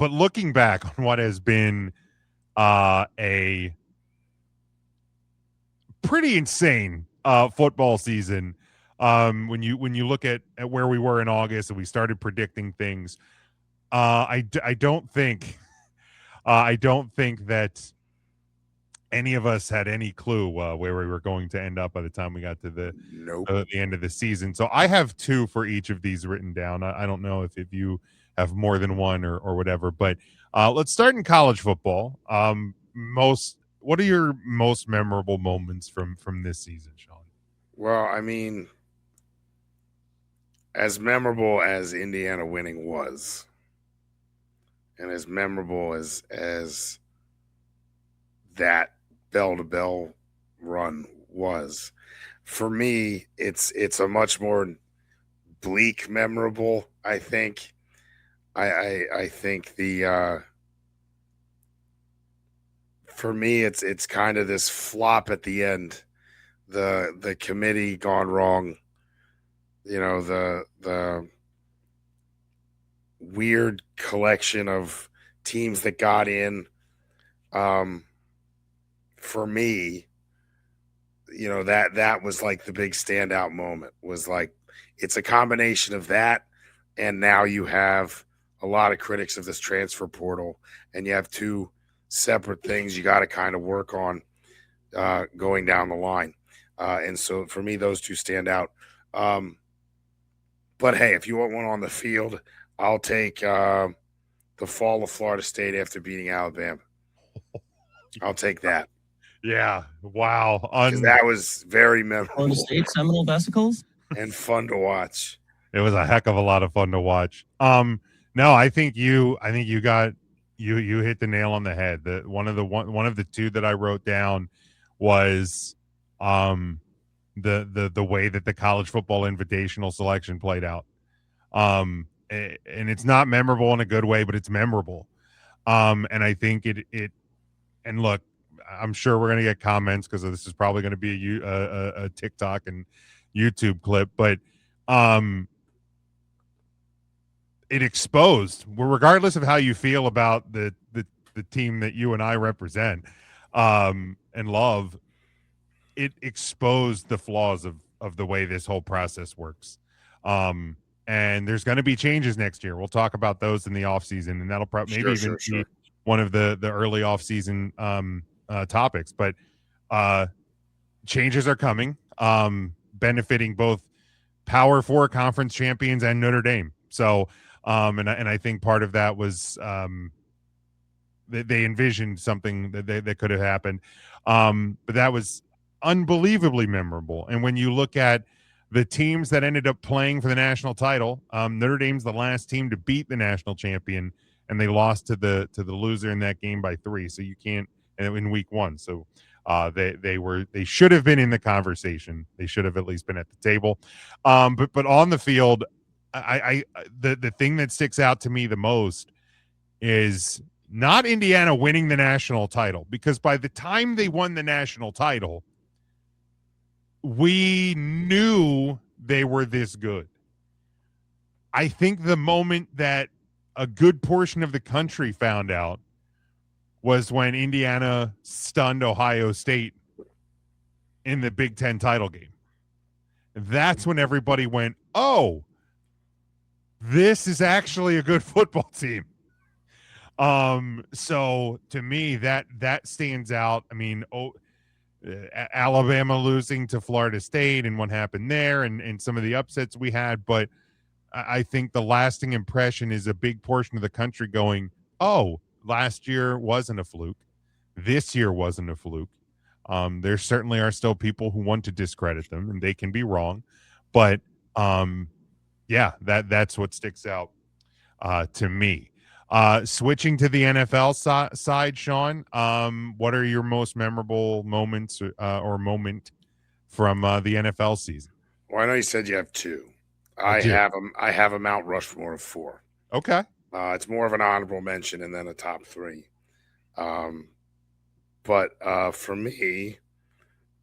but looking back on what has been a pretty insane football season, when you look at where we were in August and we started predicting things, I don't think I don't think that any of us had any clue where we were going to end up by the time we got to Nope. the end of the season. So I have two for each of these written down. I don't know if you have more than one or whatever, but let's start in college football. Most What are your most memorable moments from this season, Sean? Well, I mean, as memorable as Indiana winning was, and as memorable as that bell to bell run was, for me, it's a much more bleak memorable. I think. I think the for me it's kind of this flop at the end. The committee gone wrong. The weird collection of teams that got in. Um, for me, that was like the big standout moment. Was like it's a combination of that, and now you have a lot of critics of this transfer portal, and you have two separate things you got to kind of work on going down the line. And so for me, those two stand out. Um, but hey, if you want one on the field, I'll take the fall of Florida State after beating Alabama. I'll take that Yeah, wow, because that was very Florida memorable State Seminole Vesicles. and fun to watch. it was a heck of a lot of fun to watch. No, I think you got you hit the nail on the head. One of the two that I wrote down was um the way that the college football invitational selection played out. And it's not memorable in a good way, but it's memorable. And I think it and look, I'm sure we're gonna get comments because this is probably going to be a TikTok and YouTube clip, but um it exposed, well, regardless of how you feel about the team that you and I represent and love, it exposed the flaws of the way this whole process works. And there's going to be changes next year. We'll talk about those in the offseason, and that'll probably maybe Sure, even sure, be sure. one of the early offseason topics. But uh, changes are coming, benefiting both Power Four conference champions and Notre Dame. So, and I think part of that was they envisioned something that could have happened, but that was unbelievably memorable. And when you look at the teams that ended up playing for the national title, Notre Dame's the last team to beat the national champion, and they lost to the loser in that game by 3. So you can't in week 1. So they should have been in the conversation. They should have at least been at the table. But on the field, the thing that sticks out to me the most is not Indiana winning the national title, because by the time they won the national title, we knew they were this good. I think the moment that a good portion of the country found out was when Indiana stunned Ohio State in the Big Ten title game. That's when everybody went, oh, this is actually a good football team. So to me, that stands out. I mean, Alabama losing to Florida State and what happened there, and some of the upsets we had, but I think the lasting impression is a big portion of the country going, oh, last year wasn't a fluke. This year wasn't a fluke. There certainly are still people who want to discredit them, and they can be wrong. But yeah, that's what sticks out to me. Switching to the NFL side, Sean, what are your most memorable moments or moment from the NFL season? Well, I know you said you have two. I do. I have a Mount Rushmore of 4. Okay. It's more of an honorable mention and then a top 3. But for me,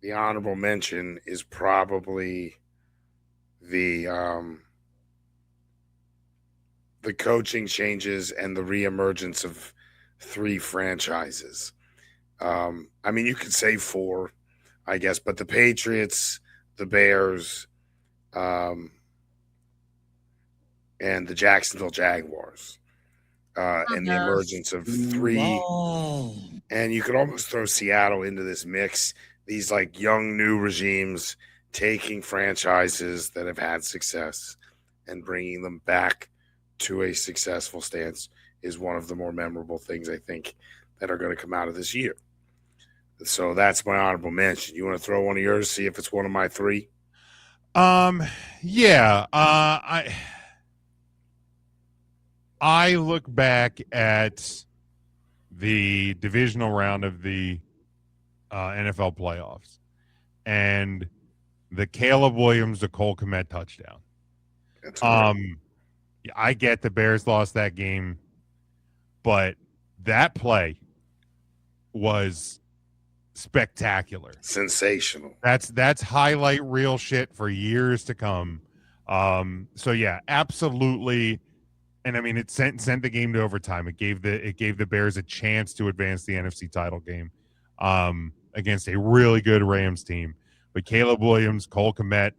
the honorable mention is probably the the coaching changes and the reemergence of 3 franchises. I mean, you could say 4, I guess, but the Patriots, the Bears, and the Jacksonville Jaguars, and the emergence of 3. And you could almost throw Seattle into this mix. These like young new regimes taking franchises that have had success and bringing them back to a successful stance is one of the more memorable things I think that are going to come out of this year. So that's my honorable mention. You want to throw one of yours, see if it's one of my 3? Yeah. I look back at the divisional round of the NFL playoffs and the Caleb Williams to Cole Kmet touchdown. That's right. I get the Bears lost that game, but that play was spectacular. Sensational. That's highlight reel shit for years to come. So yeah, absolutely. And I mean, it sent the game to overtime. It gave the Bears a chance to advance the NFC title game against a really good Rams team. But Caleb Williams, Cole Kmet,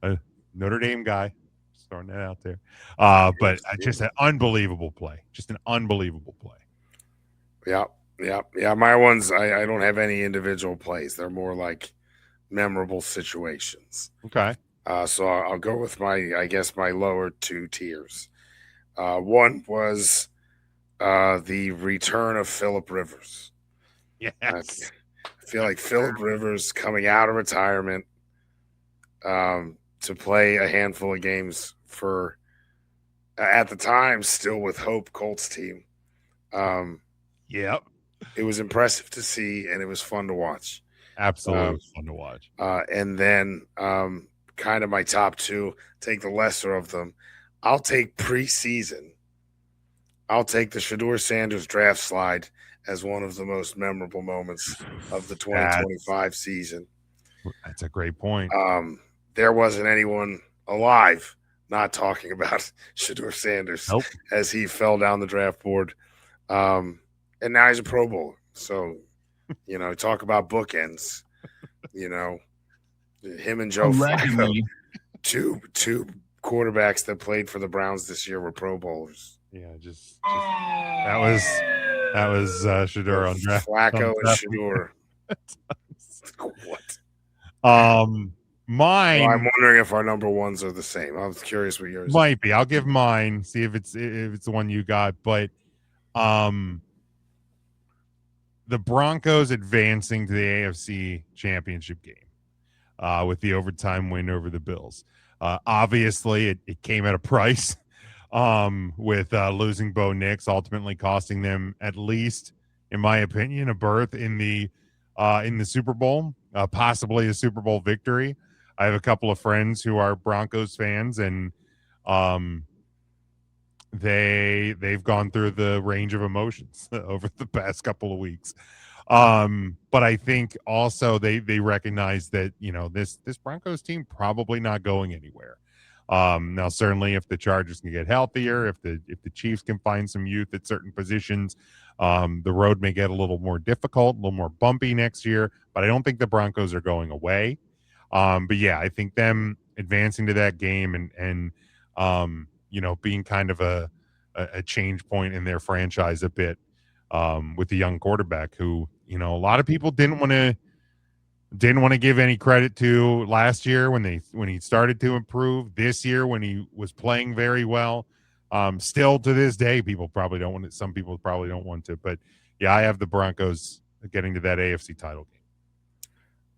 a Notre Dame guy, just throwing that out there. But just an unbelievable play. Just an unbelievable play. Yeah. My ones, I don't have any individual plays. They're more like memorable situations. Okay. So I'll go with my lower 2 tiers. One was the return of Phillip Rivers. Yes. I feel like Phillip Rivers coming out of retirement to play a handful of games for, at the time, still with Hope Colts team. Yep. It was impressive to see, and it was fun to watch. Absolutely fun to watch. And then kind of my top 2, take the lesser of them. I'll take preseason. I'll take the Shedeur Sanders draft slide as one of the most memorable moments of the 2025 season. That's a great point. There wasn't anyone alive not talking about Shedeur Sanders as he fell down the draft board. And now he's a Pro Bowler. So, talk about bookends. Him and Joe Flacco, two quarterbacks that played for the Browns this year were Pro Bowlers. Yeah, just that was Shedeur on draft. Flacco and Shedeur. What? Mine. Well, I'm wondering if our number 1s are the same. I was curious what yours might be. I'll give mine. See if it's the one you got. But the Broncos advancing to the AFC Championship game with the overtime win over the Bills. Obviously, it came at a price with losing Bo Nix, ultimately costing them, at least in my opinion, a berth in the Super Bowl, possibly a Super Bowl victory. I have a couple of friends who are Broncos fans, and they've gone through the range of emotions over the past couple of weeks. But I think also they recognize that, this Broncos team probably not going anywhere. Now, certainly if the Chargers can get healthier, if the Chiefs can find some youth at certain positions, the road may get a little more difficult, a little more bumpy next year, but I don't think the Broncos are going away. But yeah, I think them advancing to that game and being kind of a change point in their franchise a bit, with the young quarterback who, a lot of people didn't want to give any credit to last year when he started to improve. This year when he was playing very well. Still to this day, some people probably don't want to, but yeah, I have the Broncos getting to that AFC title game.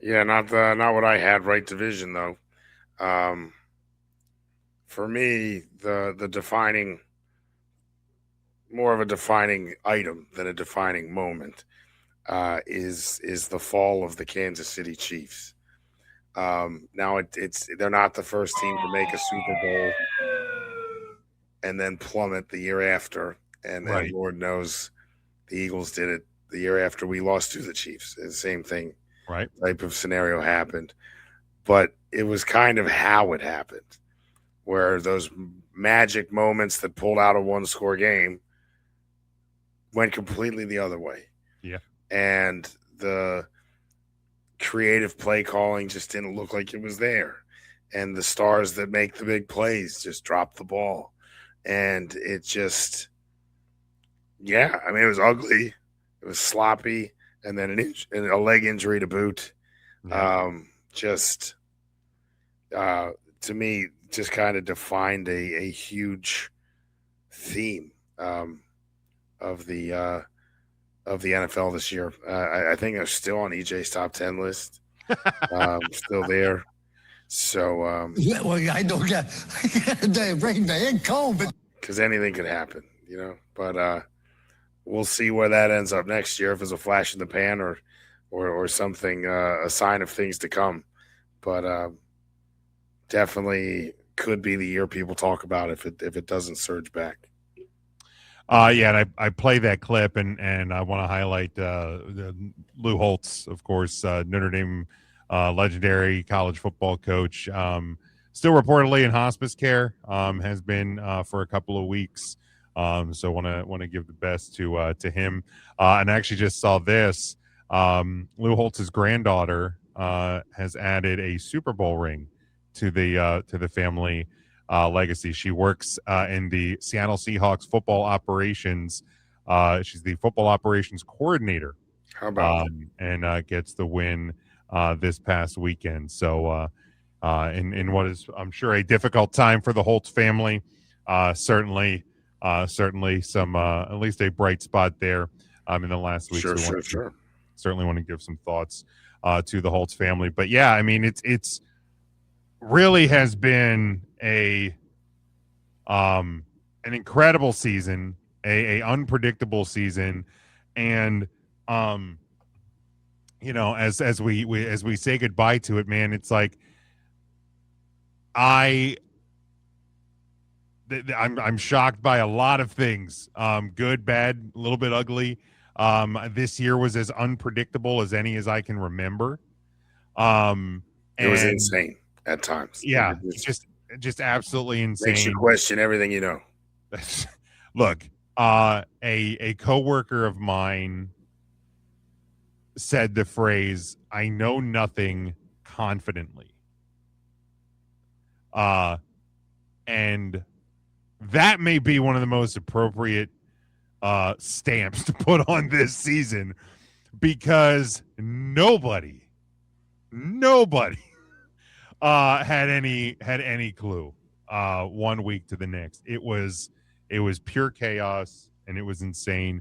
Yeah, not what I had. Right division though. For me, the defining, more of a defining item than a defining moment, is the fall of the Kansas City Chiefs. Now they're not the first team to make a Super Bowl and then plummet the year after, and Lord knows the Eagles did it the year after we lost to the Chiefs. The same thing, type of scenario happened, but it was kind of how it happened, where those magic moments that pulled out a 1-score game went completely the other way. Yeah. And the creative play calling just didn't look like it was there. And the stars that make the big plays just dropped the ball. And it just, yeah, I mean, it was ugly. It was sloppy. And then a leg injury to boot. Yeah. To me, just kind of defined a huge theme of the NFL this year. I think they're still on EJ's top 10 list. Still there. So Yeah, well, I don't get they bring the in cold, because anything could happen, you know. But we'll see where that ends up next year, if it's a flash in the pan or something, a sign of things to come. But definitely could be the year people talk about if it doesn't surge back. Yeah, and I play that clip, and I want to highlight Lou Holtz, of course, Notre Dame legendary college football coach, still reportedly in hospice care, has been for a couple of weeks. So want to give the best to him. And I actually just saw this. Lou Holtz's granddaughter has added a Super Bowl ring to the family legacy. She works in the Seattle Seahawks football operations. She's the football operations coordinator. How about and gets the win this past weekend. So in what is, I'm sure, a difficult time for the Holtz family, certainly some at least a bright spot there in the last week. Sure. Certainly want to give some thoughts to the Holtz family. But yeah, I mean, it's really has been an incredible season, a unpredictable season, and you know, as we say goodbye to it, man, it's like I'm shocked by a lot of things, good, bad, a little bit ugly. This year was as unpredictable as any as I can remember. It was insane at times. Yeah, just absolutely insane. Makes you question everything you know. Look, a coworker of mine said the phrase, "I know nothing confidently." And that may be one of the most appropriate stamps to put on this season, because nobody had any clue 1 week to the next. It was pure chaos, and it was insane.